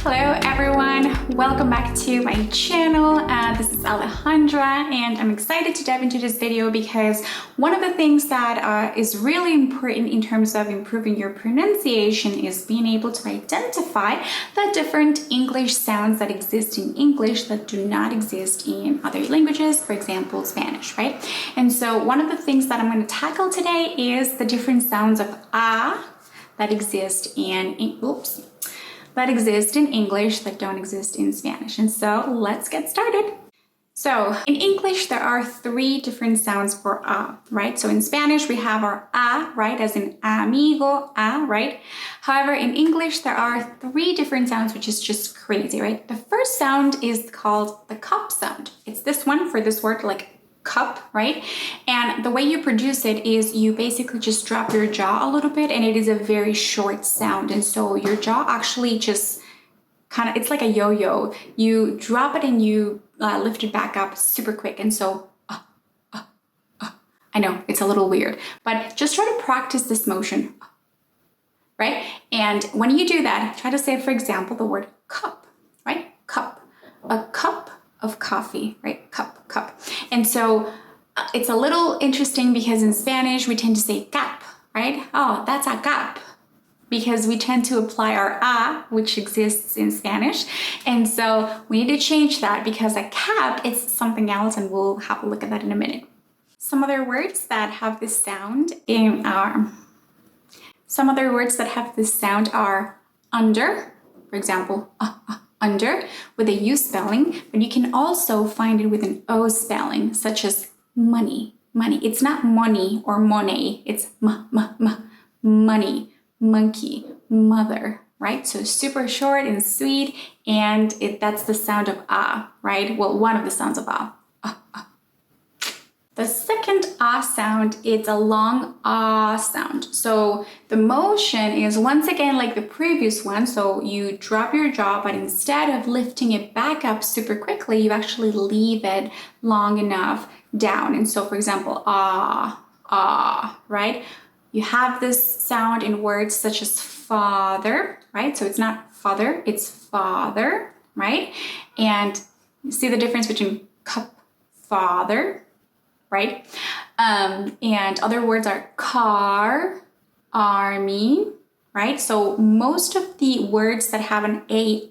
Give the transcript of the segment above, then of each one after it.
Hello everyone, welcome back to my channel. This is Alejandra and I'm excited to dive into this video because one of the things that is really important in terms of improving your pronunciation is being able to identify the different English sounds that exist in English that do not exist in other languages, for example, Spanish, right? And so one of the things that I'm going to tackle today is the different sounds of that exist in English that don't exist in Spanish. And so let's get started. So in English, there are three different sounds for right? So in Spanish, we have our right? As in amigo, right? However, in English, there are three different sounds, which is just crazy, right? The first sound is called the cup sound. It's this one for this word, like cup, right? And the way you produce it is you basically just drop your jaw a little bit and it is a very short sound. And so your jaw actually just kind of, it's like a yo-yo. You drop it and you lift it back up super quick. And so, I know it's a little weird, but just try to practice this motion, right? And when you do that, try to say, for example, the word cup, right? Cup, a cup of coffee, right? Cup. And so it's a little interesting because in Spanish, we tend to say cap, right? Oh, that's a cap, because we tend to apply our which exists in Spanish. And so we need to change that because a cap is something else, and we'll have a look at that in a minute. Some other words that have this sound are under, for example, under with a U spelling, but you can also find it with an O spelling, such as money. It's not money or money, it's money, monkey, mother, right? So super short and sweet, and that's the sound of right? Well, one of the sounds of The second sound, it's a long sound. So the motion is once again like the previous one. So you drop your jaw, but instead of lifting it back up super quickly, you actually leave it long enough down. And so, for example, right? You have this sound in words such as father, right? So it's not father, it's father, right? And you see the difference between cup, father, right? And other words are car, army, right? So most of the words that have an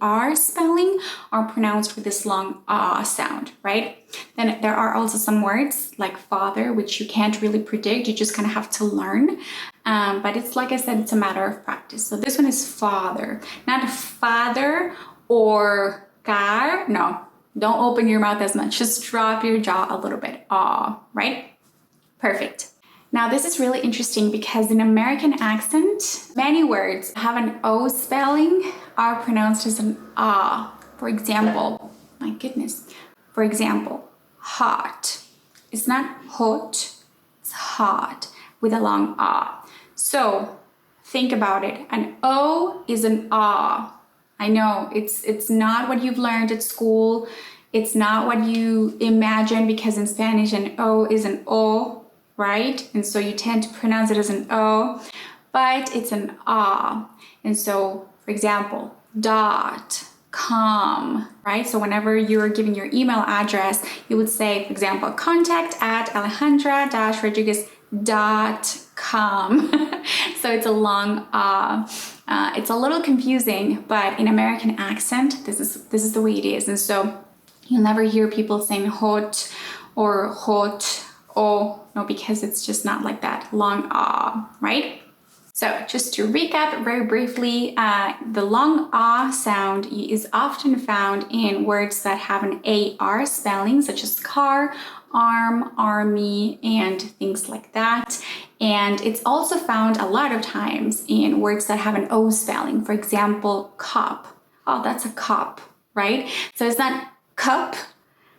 AR spelling are pronounced with this long sound, right? Then there are also some words like father, which you can't really predict. You just kind of have to learn. But it's, like I said, it's a matter of practice. So this one is father, not father or car. No. Don't open your mouth as much. Just drop your jaw a little bit. Right? Perfect. Now, this is really interesting because in American accent, many words have an O spelling are pronounced as an For example, my goodness. For example, hot. It's not hot, it's hot with a long So think about it. An O is an I know it's not what you've learned at school. It's not what you imagine, because in Spanish an O is an O, right? And so you tend to pronounce it as an O, but it's an And so, for example, .com, right? So whenever you're giving your email address, you would say, for example, contact@alejandra-rodriguez.com. So it's a long it's a little confusing, but in American accent, this is the way it is. And so you'll never hear people saying hot or hot no, because it's just not like that long right? So just to recap very briefly, the long sound is often found in words that have an AR spelling, such as car, arm, army, and things like that. And it's also found a lot of times in words that have an O spelling. For example, cup. Oh, that's a cup, right? So it's not cup,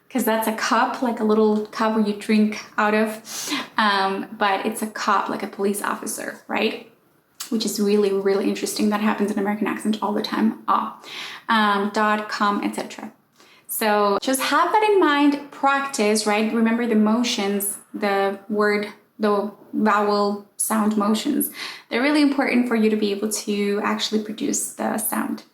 because that's a cup, like a little cup where you drink out of. But it's a cop, like a police officer, right? Which is really, really interesting. That happens in American accent all the time. .com, etc. So just have that in mind, practice, right? Remember the motions, the vowel sound motions. They're really important for you to be able to actually produce the sound.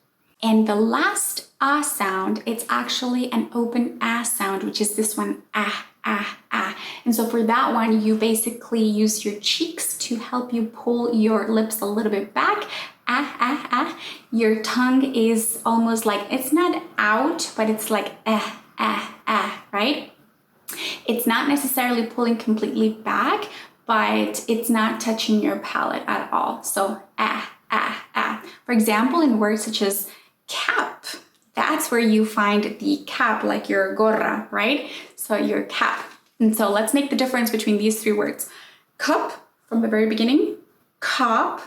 And the last ah sound, it's actually an open ah sound, which is this one, ah, ah, ah. And so for that one, you basically use your cheeks to help you pull your lips a little bit back. Ah, ah, ah. Your tongue is almost like, it's not out, but it's like ah, ah, ah, right? It's not necessarily pulling completely back, but it's not touching your palate at all. So ah, ah, ah. For example, in words such as cap, that's where you find the cap, like your gorra, right? So your cap. And so let's make the difference between these three words. Cup from the very beginning, cop,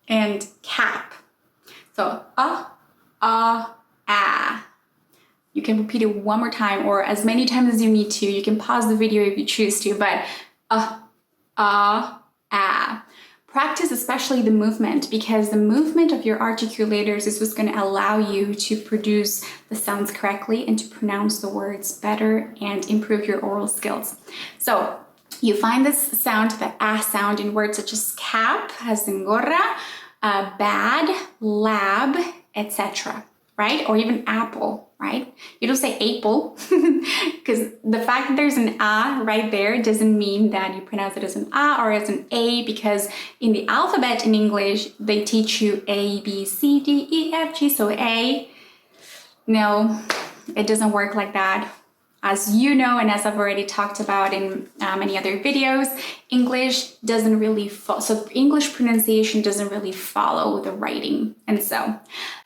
and cap. So ah. You can repeat it one more time or as many times as you need to. You can pause the video if you choose to, but ah. Practice especially the movement, because the movement of your articulators is what's going to allow you to produce the sounds correctly and to pronounce the words better and improve your oral skills. So you find this sound, the ah sound, in words such as cap, as in gorra, bad, lab, etc., right? Or even apple, right? You don't say apple, because the fact that there's an ah right there doesn't mean that you pronounce it as an ah or as an a, because in the alphabet in English, they teach you A, B, C, D, E, F, G, so A. No, it doesn't work like that. As you know, and as I've already talked about in many other videos, English doesn't really follow, so English pronunciation doesn't really follow the writing. And so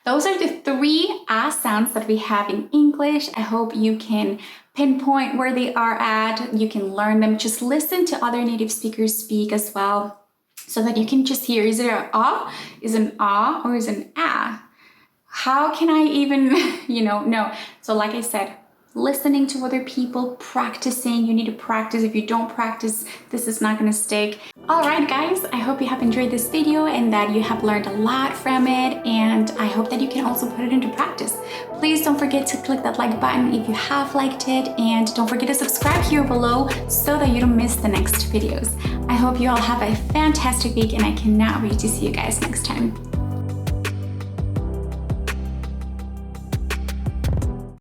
those are the three ah sounds that we have in English. I hope you can pinpoint where they are at. You can learn them. Just listen to other native speakers speak as well, so that you can just hear, is it an ah, is it an ah, or is it an ah? How can I even, know? So like I said, listening to other people, practicing. You need to practice. If you don't practice, this is not going to stick. All right, guys, I hope you have enjoyed this video and that you have learned a lot from it, and I hope that you can also put it into practice. Please don't forget to click that like button if you have liked it, and don't forget to subscribe here below so that you don't miss the next videos. I hope you all have a fantastic week, and I cannot wait to see you guys next time.